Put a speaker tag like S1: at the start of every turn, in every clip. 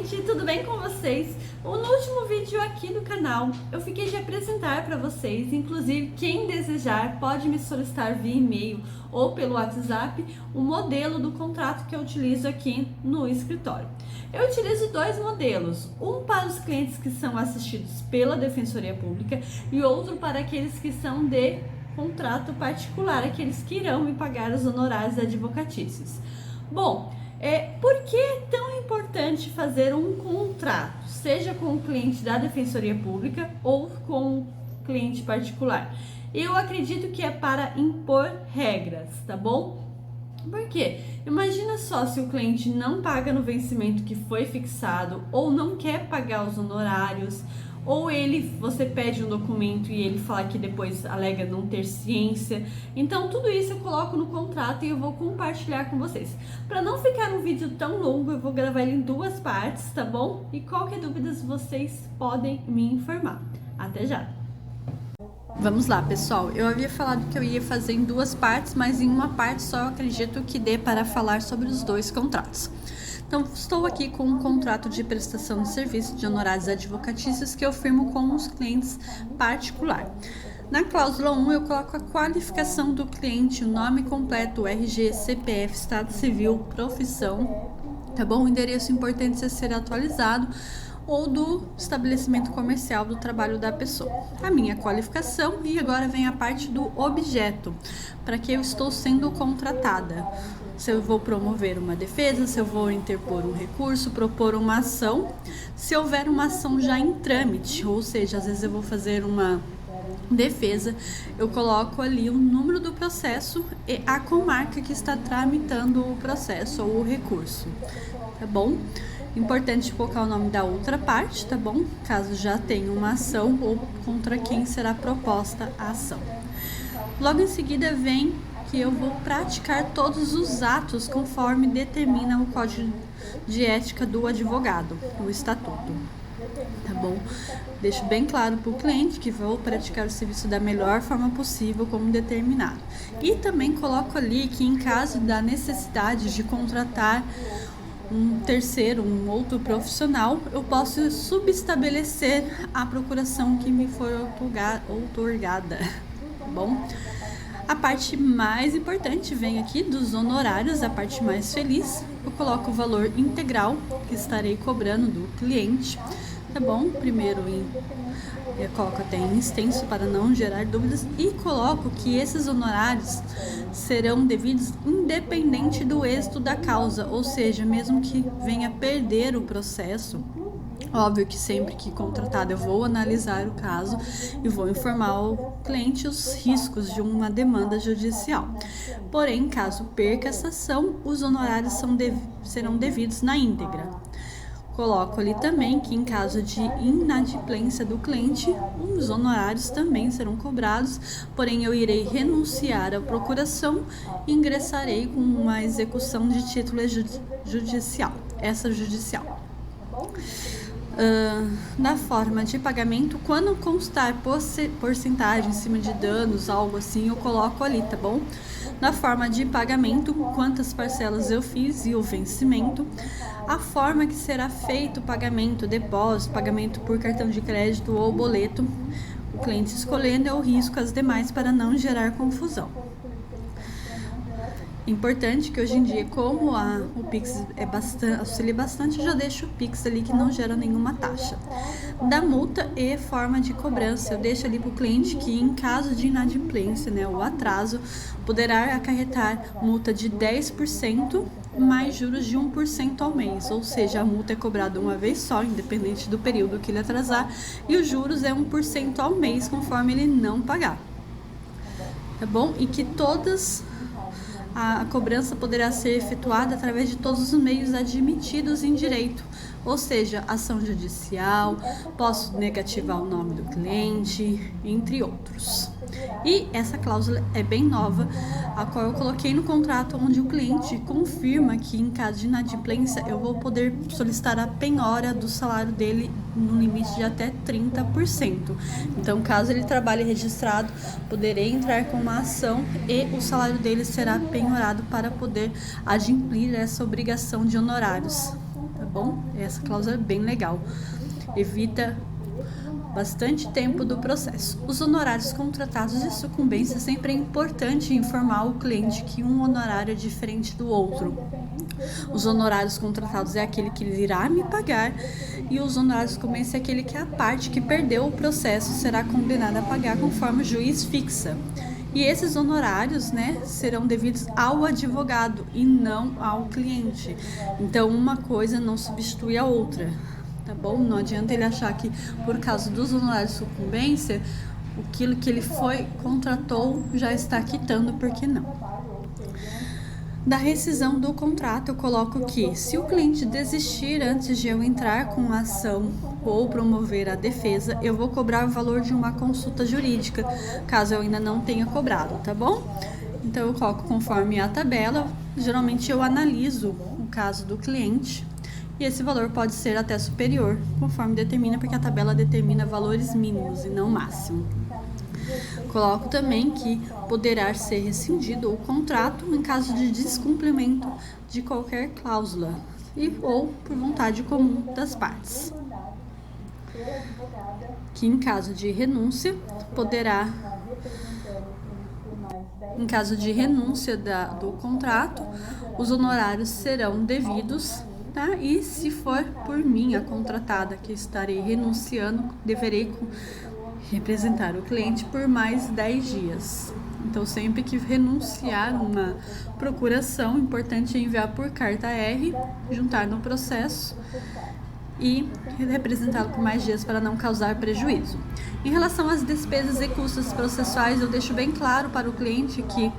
S1: gente, tudo bem com vocês? No último vídeo aqui do canal eu fiquei de apresentar para vocês, inclusive quem desejar pode me solicitar via e-mail ou pelo WhatsApp o modelo do contrato que eu utilizo aqui no escritório. Eu utilizo dois modelos, um para os clientes que são assistidos pela Defensoria Pública e outro para aqueles que são de contrato particular, aqueles que irão me pagar os honorários advocatícios. Bom, por que é tão importante fazer um contrato, seja com o cliente da Defensoria Pública ou com o cliente particular? Eu acredito que é para impor regras, tá bom? Por quê? Imagina só se o cliente não paga no vencimento que foi fixado ou não quer pagar os honorários, ou você pede um documento e ele fala que depois alega não ter ciência. Então tudo isso eu coloco no contrato e eu vou compartilhar com vocês. Para não ficar um vídeo tão longo, eu vou gravar ele em duas partes, tá bom? E qualquer dúvida vocês podem me informar. Até já! Vamos lá, pessoal. Eu havia falado que eu ia fazer em duas partes, mas em uma parte só eu acredito que dê para falar sobre os dois contratos. Então, estou aqui com um contrato de prestação de serviço de honorários advocatícios que eu firmo com os clientes particular. Na cláusula 1, eu coloco a qualificação do cliente, o nome completo, RG, CPF, Estado Civil, profissão, tá bom? O endereço importante é ser atualizado ou do estabelecimento comercial do trabalho da pessoa. A minha qualificação e agora vem a parte do objeto, para que eu estou sendo contratada. Se eu vou promover uma defesa, se eu vou interpor um recurso, propor uma ação, se houver uma ação já em trâmite, ou seja, às vezes eu vou fazer uma defesa, eu coloco ali o número do processo e a comarca que está tramitando o processo ou o recurso, tá bom? Importante colocar o nome da outra parte, tá bom? Caso já tenha uma ação ou contra quem será proposta a ação. Logo em seguida vem que eu vou praticar todos os atos conforme determina o Código de Ética do Advogado, o Estatuto, tá bom? Deixo bem claro para o cliente que vou praticar o serviço da melhor forma possível, como determinado. E também coloco ali que em caso da necessidade de contratar um terceiro, um outro profissional, eu posso subestabelecer a procuração que me for outorgada, tá bom? A parte mais importante vem aqui dos honorários, a parte mais feliz. Eu coloco o valor integral que estarei cobrando do cliente, tá bom? Primeiro eu coloco até em extenso para não gerar dúvidas e coloco que esses honorários serão devidos independente do êxito da causa, ou seja, mesmo que venha perder o processo. Óbvio que sempre que contratado eu vou analisar o caso e vou informar o cliente os riscos de uma demanda judicial. Porém, caso perca essa ação, os honorários serão devidos na íntegra. Coloco ali também que em caso de inadimplência do cliente, os honorários também serão cobrados, porém eu irei renunciar à procuração e ingressarei com uma execução de título judicial, extrajudicial. Na forma de pagamento, quando constar porcentagem em cima de danos, algo assim, eu coloco ali, tá bom? Na forma de pagamento, quantas parcelas eu fiz e o vencimento, a forma que será feito o pagamento, depósito, pagamento por cartão de crédito ou boleto, o cliente escolhendo, eu risco as demais para não gerar confusão. Importante que hoje em dia, como o Pix auxilia bastante, eu já deixo o Pix ali que não gera nenhuma taxa. Da multa e forma de cobrança, eu deixo ali para o cliente que em caso de inadimplência, né, ou atraso, poderá acarretar multa de 10% mais juros de 1% ao mês, ou seja, a multa é cobrada uma vez só, independente do período que ele atrasar, e os juros é 1% ao mês, conforme ele não pagar, tá bom? E que a cobrança poderá ser efetuada através de todos os meios admitidos em direito, ou seja, ação judicial, posso negativar o nome do cliente, entre outros. E essa cláusula é bem nova, a qual eu coloquei no contrato, onde o cliente confirma que em caso de inadimplência eu vou poder solicitar a penhora do salário dele no limite de até 30%. Então, caso ele trabalhe registrado, poderei entrar com uma ação e o salário dele será penhorado para poder adimplir essa obrigação de honorários. Tá bom? Essa cláusula é bem legal, evita bastante tempo do processo. Os honorários contratados de sucumbência, sempre é importante informar o cliente que um honorário é diferente do outro. Os honorários contratados é aquele que ele irá me pagar, e os honorários de sucumbência é aquele que a parte que perdeu o processo será condenada a pagar conforme o juiz fixa. E esses honorários, né, serão devidos ao advogado e não ao cliente. Então, uma coisa não substitui a outra, tá bom? Não adianta ele achar que, por causa dos honorários de sucumbência, aquilo que ele contratou já está quitando, porque não. Da rescisão do contrato, eu coloco que, se o cliente desistir antes de eu entrar com a ação ou promover a defesa, eu vou cobrar o valor de uma consulta jurídica, caso eu ainda não tenha cobrado, tá bom? Então, eu coloco conforme a tabela. Geralmente, eu analiso o caso do cliente e esse valor pode ser até superior, conforme determina, porque a tabela determina valores mínimos e não máximo. Coloco também que poderá ser rescindido o contrato em caso de descumprimento de qualquer cláusula ou por vontade comum das partes. Que em caso de renúncia do contrato, os honorários serão devidos, tá? E se for por mim a contratada que estarei renunciando, deverei representar o cliente por mais 10 dias. Então, sempre que renunciar uma procuração, importante é enviar por carta R, juntar no processo e representá-lo por mais dias para não causar prejuízo. Em relação às despesas e custos processuais, eu deixo bem claro para o cliente que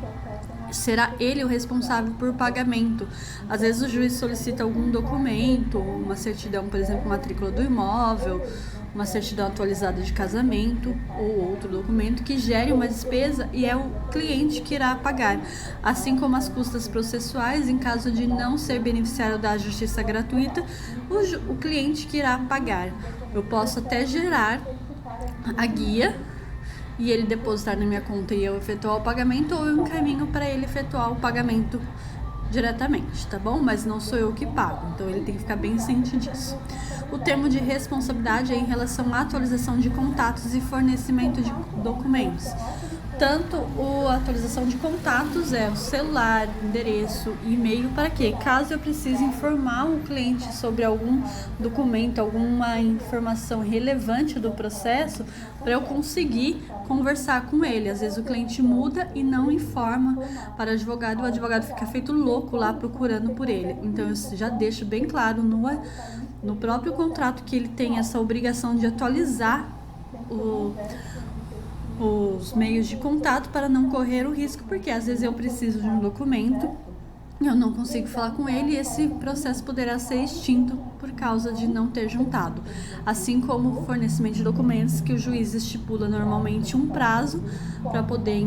S1: será ele o responsável por pagamento. Às vezes o juiz solicita algum documento, uma certidão, por exemplo, matrícula do imóvel, uma certidão atualizada de casamento ou outro documento que gere uma despesa, e é o cliente que irá pagar, assim como as custas processuais. Em caso de não ser beneficiário da justiça gratuita, o cliente que irá pagar. Eu posso até gerar a guia e ele depositar na minha conta e eu efetuar o pagamento, ou eu encaminho para ele efetuar o pagamento diretamente, tá bom? Mas não sou eu que pago, então ele tem que ficar bem ciente disso. O termo de responsabilidade é em relação à atualização de contatos e fornecimento de documentos. Tanto a atualização de contatos é o celular, endereço, e-mail, para quê? Caso eu precise informar o cliente sobre algum documento, alguma informação relevante do processo, para eu conseguir conversar com ele. Às vezes o cliente muda e não informa para o advogado fica feito louco lá procurando por ele. Então eu já deixo bem claro no próprio contrato que ele tem essa obrigação de atualizar os meios de contato para não correr o risco, porque às vezes eu preciso de um documento, eu não consigo falar com ele e esse processo poderá ser extinto por causa de não ter juntado. Assim como o fornecimento de documentos, que o juiz estipula normalmente um prazo para poder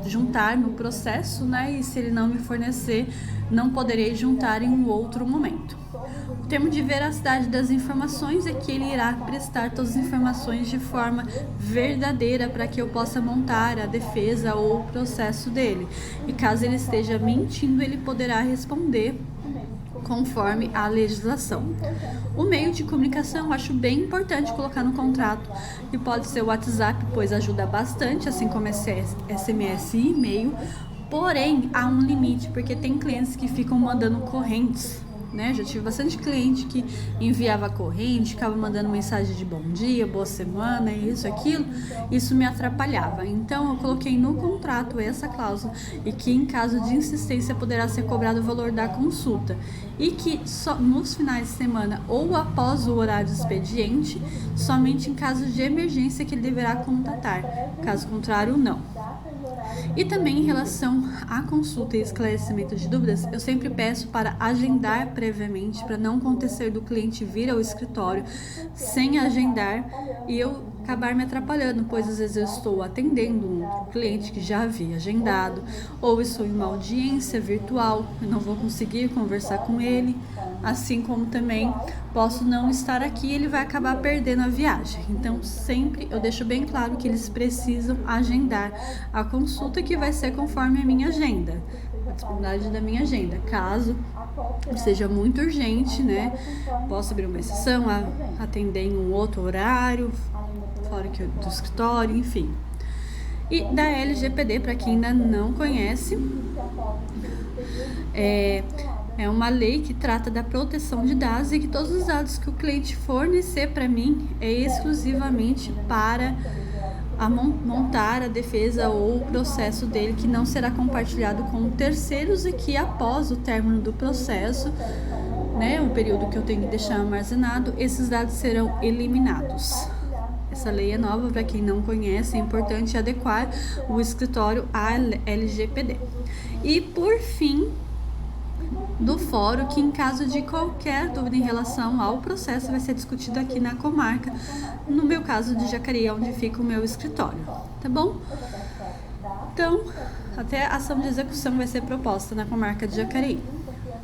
S1: juntar no processo, né? E se ele não me fornecer, não poderei juntar em um outro momento. O termo de veracidade das informações é que ele irá prestar todas as informações de forma verdadeira para que eu possa montar a defesa ou o processo dele. E caso ele esteja mentindo, ele poderá responder conforme a legislação. O meio de comunicação eu acho bem importante colocar no contrato, e pode ser o WhatsApp, pois ajuda bastante, assim como SMS e e-mail. Porém, há um limite, porque tem clientes que ficam mandando correntes, né? Já tive bastante cliente que enviava corrente, ficava mandando mensagem de bom dia, boa semana, isso, aquilo. Isso me atrapalhava. Então, eu coloquei no contrato essa cláusula, e que em caso de insistência poderá ser cobrado o valor da consulta, e que só nos finais de semana ou após o horário do expediente, somente em caso de emergência que ele deverá contatar. Caso contrário, não. E também em relação à consulta e esclarecimento de dúvidas, eu sempre peço para agendar previamente, para não acontecer do cliente vir ao escritório sem agendar e eu acabar me atrapalhando, pois às vezes eu estou atendendo um cliente que já havia agendado, ou estou em uma audiência virtual e não vou conseguir conversar com ele, assim como também posso não estar aqui e ele vai acabar perdendo a viagem. Então sempre eu deixo bem claro que eles precisam agendar a consulta, que vai ser conforme a minha agenda. a disponibilidade da minha agenda. Caso seja muito urgente, né, posso abrir uma exceção, atender em um outro horário, fora do escritório, enfim. E da LGPD, para quem ainda não conhece, é uma lei que trata da proteção de dados e que todos os dados que o cliente fornecer para mim é exclusivamente para montar a defesa ou o processo dele, que não será compartilhado com terceiros e que após o término do processo, né, o período que eu tenho que deixar armazenado, esses dados serão eliminados. Essa lei é nova, para quem não conhece, é importante adequar o escritório à LGPD. E por fim, do fórum, que em caso de qualquer dúvida em relação ao processo vai ser discutido aqui na comarca, no meu caso de Jacareí, onde fica o meu escritório, tá bom? Então, até a ação de execução vai ser proposta na comarca de Jacareí.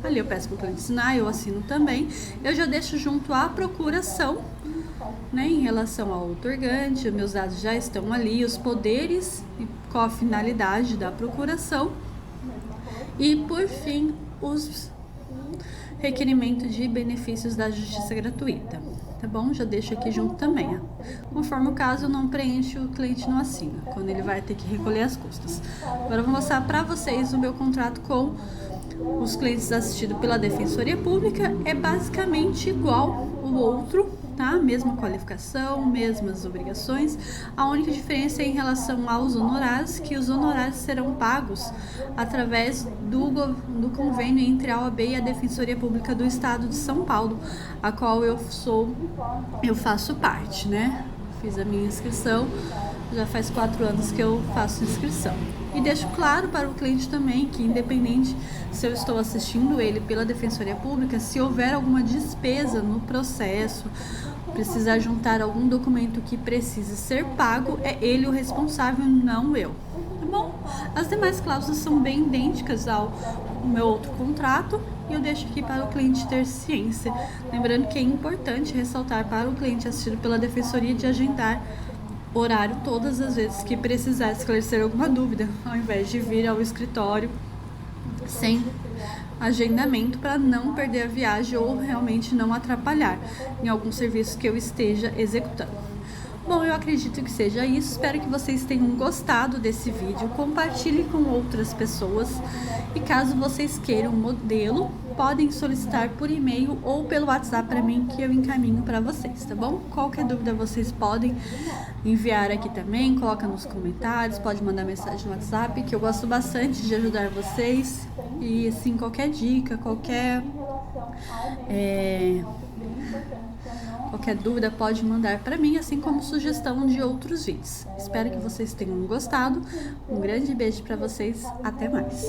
S1: Ali eu peço para o cliente assinar, eu assino também. Eu já deixo junto à procuração, né, em relação ao outorgante, meus dados já estão ali, os poderes e qual a finalidade da procuração. E por fim, os requerimentos de benefícios da justiça gratuita, tá bom? Já deixo aqui junto também. Conforme o caso, não preenche, o cliente não assina, quando ele vai ter que recolher as custas. Agora eu vou mostrar para vocês o meu contrato com os clientes assistidos pela Defensoria Pública. É basicamente igual o outro, tá? Mesma qualificação, mesmas obrigações. A única diferença é em relação aos honorários, que os honorários serão pagos através do convênio entre a OAB e a Defensoria Pública do Estado de São Paulo, a qual eu faço parte, né? Fiz a minha inscrição, já faz 4 anos que eu faço inscrição. E deixo claro para o cliente também que, independente se eu estou assistindo ele pela Defensoria Pública, se houver alguma despesa no processo, precisar juntar algum documento que precise ser pago, é ele o responsável, não eu. Tá bom? As demais cláusulas são bem idênticas ao meu outro contrato e eu deixo aqui para o cliente ter ciência. Lembrando que é importante ressaltar para o cliente assistido pela Defensoria de agendar horário todas as vezes que precisar esclarecer alguma dúvida, ao invés de vir ao escritório sem agendamento, para não perder a viagem ou realmente não atrapalhar em algum serviço que eu esteja executando. Bom, eu acredito que seja isso. Espero que vocês tenham gostado desse vídeo. Compartilhe com outras pessoas. E caso vocês queiram modelo, podem solicitar por e-mail ou pelo WhatsApp para mim, que eu encaminho para vocês, tá bom? Qualquer dúvida vocês podem enviar aqui também, coloca nos comentários, pode mandar mensagem no WhatsApp, que eu gosto bastante de ajudar vocês. E assim, qualquer dica, qualquer dúvida pode mandar para mim, assim como sugestão de outros vídeos. Espero que vocês tenham gostado. Um grande beijo para vocês. Até mais.